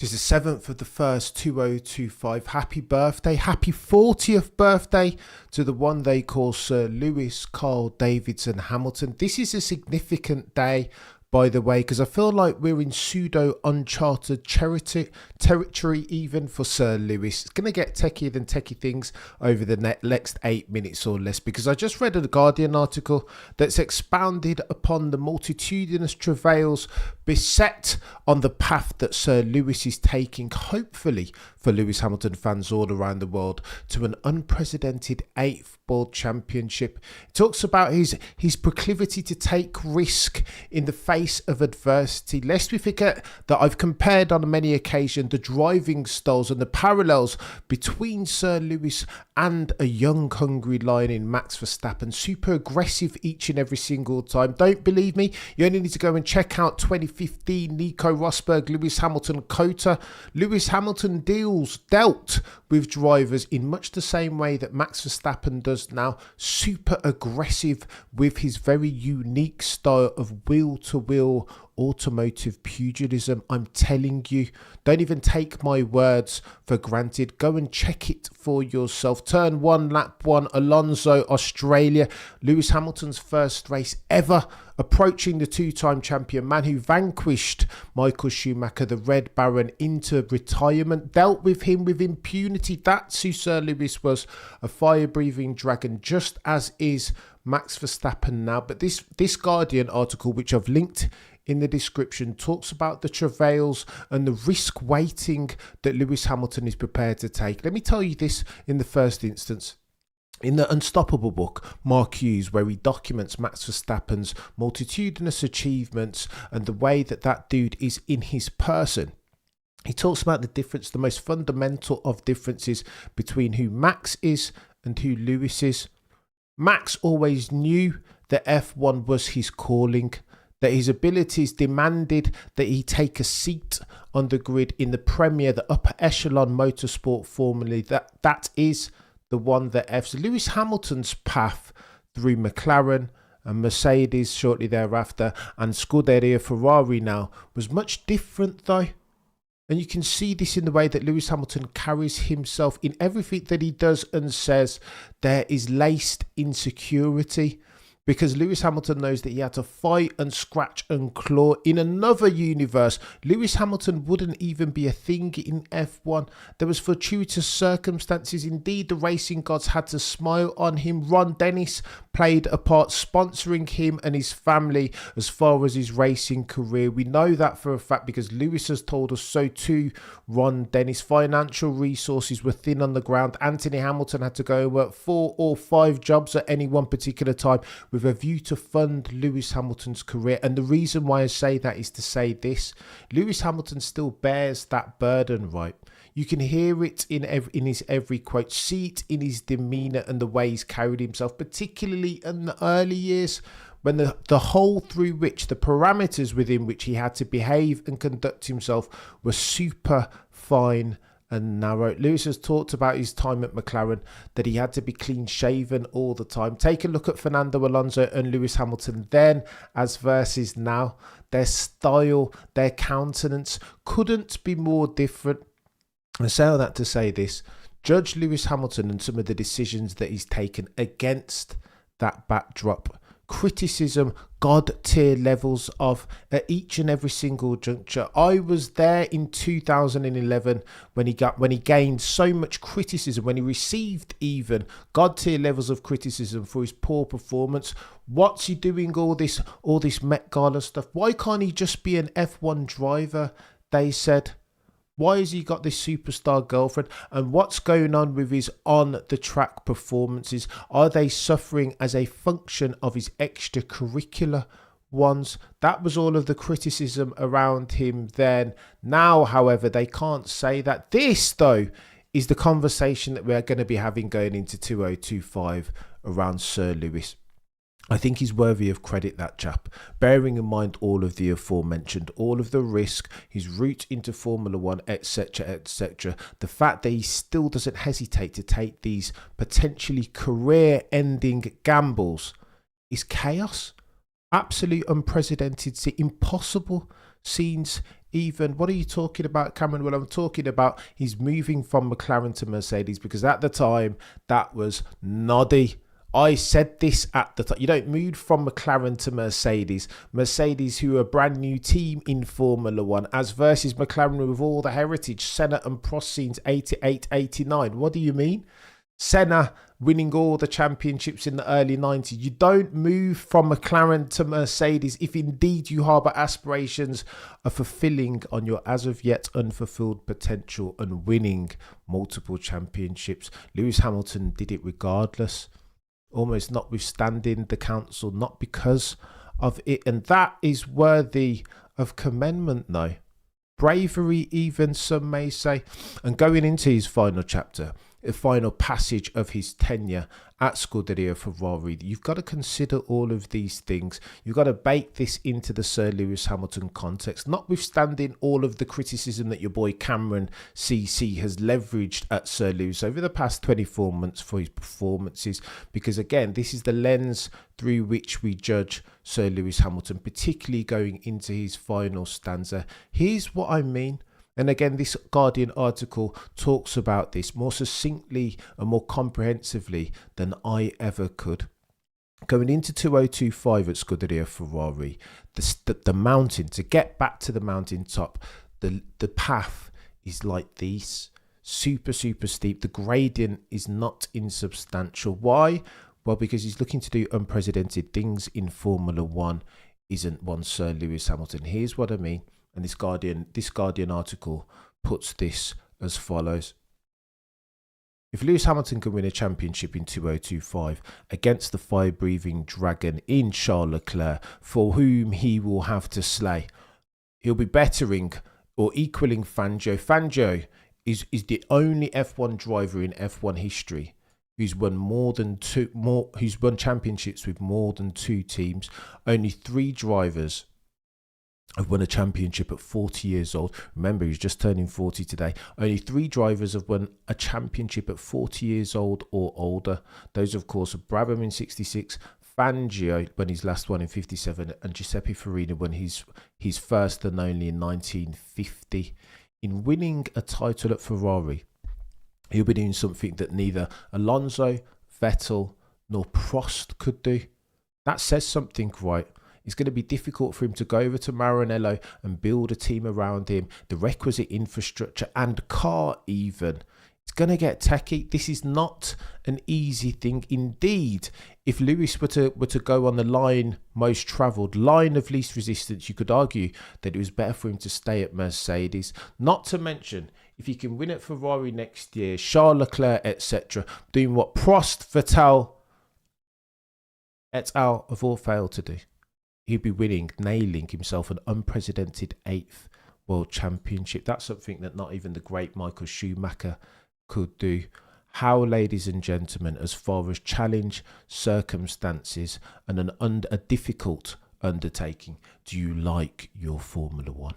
It is the 7th of the 1st, 2025. Happy birthday, happy 40th birthday to the one they call Sir Lewis Carl Davidson Hamilton. This is a significant day, by the way, because I feel like we're in pseudo uncharted territory even for Sir Lewis. It's going to get techier than techie things over the next 8 minutes or less, because I just read a Guardian article that's expounded upon the multitudinous travails beset on the path that Sir Lewis is taking, hopefully for Lewis Hamilton fans all around the world, to an unprecedented 8th World Championship. It talks about his proclivity to take risk in the face of adversity. Lest we forget that I've compared on many occasions the driving styles and the parallels between Sir Lewis and a young hungry lion in Max Verstappen. Super aggressive each and every single time. Don't believe me? You only need to go and check out 2015 Nico Rosberg, Lewis Hamilton COTA. Lewis Hamilton dealt with drivers in much the same way that Max Verstappen does now. Super aggressive with his very unique style of wheel-to-wheel automotive pugilism. I'm telling you, don't even take my words for granted. Go and check it for yourself. Turn 1, lap 1, Alonso, Australia. Lewis Hamilton's first race ever, approaching the two-time champion, man who vanquished Michael Schumacher, the Red Baron, into retirement, dealt with him with impunity. That's who Sir Lewis was, a fire-breathing dragon, just as is Max Verstappen now. But this Guardian article, which I've linked in the description, talks about the travails and the risk weighting that Lewis Hamilton is prepared to take. Let me tell you this in the first instance. In the Unstoppable book, Mark Hughes, where he documents Max Verstappen's multitudinous achievements and the way that dude is in his person, he talks about the difference, the most fundamental of differences between who Max is and who Lewis is. Max always knew that F1 was his calling, that his abilities demanded that he take a seat on the grid in the Premier, the upper echelon motorsport formula. That is the one that F's. Lewis Hamilton's path through McLaren and Mercedes shortly thereafter, and Scuderia Ferrari now, was much different though. And you can see this in the way that Lewis Hamilton carries himself. In everything that he does and says, there is laced insecurity. Because Lewis Hamilton knows that he had to fight and scratch and claw. In another universe, Lewis Hamilton wouldn't even be a thing in F1. There was fortuitous circumstances. Indeed, the racing gods had to smile on him. Ron Dennis played a part, sponsoring him and his family as far as his racing career. We know that for a fact because Lewis has told us so too. Ron Dennis. Financial resources were thin on the ground. Anthony Hamilton had to go and work 4 or 5 jobs at any one particular time, with a view to fund Lewis Hamilton's career. And the reason why I say that is to say this: Lewis Hamilton still bears that burden, right? You can hear it in his every quote, see it in his demeanour and the way he's carried himself, particularly in the early years, when the hole through which, the parameters within which he had to behave and conduct himself were super fine and narrow. Lewis has talked about his time at McLaren, that he had to be clean shaven all the time. Take a look at Fernando Alonso and Lewis Hamilton then as versus now. Their style, their countenance couldn't be more different. I say all that to say this: judge Lewis Hamilton and some of the decisions that he's taken against that backdrop. Criticism, god tier levels of at each and every single juncture. I was there in 2011 when he gained so much criticism, when he received even god tier levels of criticism for his poor performance. What's he doing all this Met Gala stuff? Why can't he just be an F1 driver? They said. Why has he got this superstar girlfriend? And what's going on with his on-the-track performances? Are they suffering as a function of his extracurricular ones? That was all of the criticism around him then. Now, however, they can't say that. This, though, is the conversation that we're going to be having going into 2025 around Sir Lewis. I think he's worthy of credit, that chap, bearing in mind all of the aforementioned, all of the risk, his route into Formula One, etc., etc. The fact that he still doesn't hesitate to take these potentially career-ending gambles is chaos. Absolute unprecedented, impossible scenes even. What are you talking about, Cameron? Well, I'm talking about he's moving from McLaren to Mercedes, because at the time that was noddy. I said this at the time. You don't move from McLaren to Mercedes. Mercedes, who are a brand new team in Formula One, as versus McLaren with all the heritage, Senna and Prost since 88, 89. What do you mean? Senna winning all the championships in the early 90s. You don't move from McLaren to Mercedes if indeed you harbour aspirations of fulfilling on your as of yet unfulfilled potential and winning multiple championships. Lewis Hamilton did it regardless, almost notwithstanding the council, not because of it. And that is worthy of commendment, though. Bravery, even some may say. And going into his final chapter, the final passage of his tenure at Scuderia Ferrari, you've got to consider all of these things. You've got to bake this into the Sir Lewis Hamilton context, notwithstanding all of the criticism that your boy Cameron CC has leveraged at Sir Lewis over the past 24 months for his performances. Because again, this is the lens through which we judge Sir Lewis Hamilton, particularly going into his final stanza. Here's what I mean. And again, this Guardian article talks about this more succinctly and more comprehensively than I ever could. Going into 2025 at Scuderia Ferrari, the mountain, to get back to the mountaintop, the path is like this. Super steep. The gradient is not insubstantial. Why? Well, because he's looking to do unprecedented things in Formula One. Isn't one Sir Lewis Hamilton? Here's what I mean. And this Guardian article puts this as follows. If Lewis Hamilton can win a championship in 2025 against the fire-breathing dragon in Charles Leclerc, for whom he will have to slay, he'll be bettering or equaling Fangio. Fangio is the only F1 driver in F1 history who's won who's won championships with more than 2 teams. Only 3 drivers have won a championship at 40 years old. Remember, he's just turning 40 today. Only 3 drivers have won a championship at 40 years old or older. Those, of course, are Brabham in 66, Fangio when his last one in 57, and Giuseppe Farina when his first and only in 1950. In winning a title at Ferrari, he'll be doing something that neither Alonso, Vettel, nor Prost could do. That says something, right? It's going to be difficult for him to go over to Maranello and build a team around him, the requisite infrastructure and car even. It's going to get techie. This is not an easy thing. Indeed, if Lewis were to go on the line most travelled, line of least resistance, you could argue that it was better for him to stay at Mercedes. Not to mention, if he can win at Ferrari next year, Charles Leclerc, etc., doing what Prost, Vettel, et al. Have all failed to do, he'd be nailing himself an unprecedented 8th world championship. That's something that not even the great Michael Schumacher could do. How, ladies and gentlemen, as far as challenge, circumstances and a difficult undertaking, do you like your Formula One?